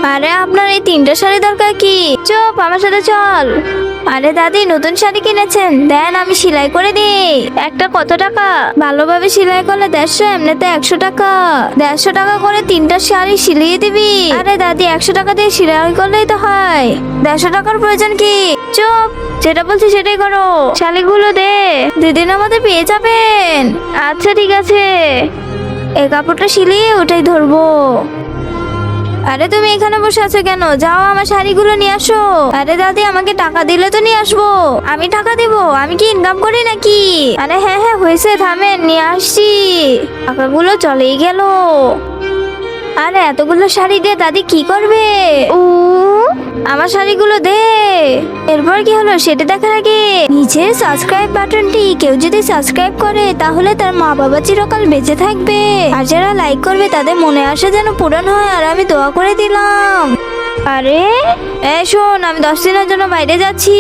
আরে আপনার এই 3টা শাড়ি দরকার কি? চুপ, আমার সাথে চল। আরে দাদি, নতুন শাড়ি কিনেছেন, দেন আমি সেলাই করে দিই। একটা কত টাকা? ভালোভাবে সেলাই করলে 150, এমনিতে 100 টাকা। 150 টাকা করে 3টা শাড়ি সিলিয়ে দিবি। আরে দাদি, 100 টাকা দিয়ে সেলাই করলেই তো হয়। 150 টাকার প্রয়োজন কি? চুপ, যেটা বলছি সেটাই করো। শাড়িগুলো দে, 2 দিনের মধ্যে পেয়ে যাবেন। আচ্ছা ঠিক আছে, এই কাপড়টা সিলিয়ে ওটাই ধরবো। আরে তুমি এখানে বসে আছো কেন? যাও আমার শাড়িগুলো নিয়ে আসো। আরে দাদি, আমাকে টাকা দিলে তো নিয়ে আসবো। আমি টাকা দিব? আমি কি ইনকাম করি নাকি? আরে হ্যাঁ হ্যাঁ হয়েছে, থামেন, নিয়ে আসছি। টাকাগুলো চলেই গেল। আরে এতগুলো শাড়ি দিয়ে দাদি কি করবে? আমার শাড়িগুলো দে। এরপর কি হলো সেটা দেখার আগে নিচে সাবস্ক্রাইব বাটনটি কেউ যদি সাবস্ক্রাইব করে তাহলে তার মা বাবা চিরকাল বেঁচে থাকবে। আর যারা লাইক করবে তাদের মনে আশা যেন পূরণ হয়। আর আমি দোয়া করে দিলাম। আরে শোন, আমি 10 দিনের জন্য বাইরে যাচ্ছি।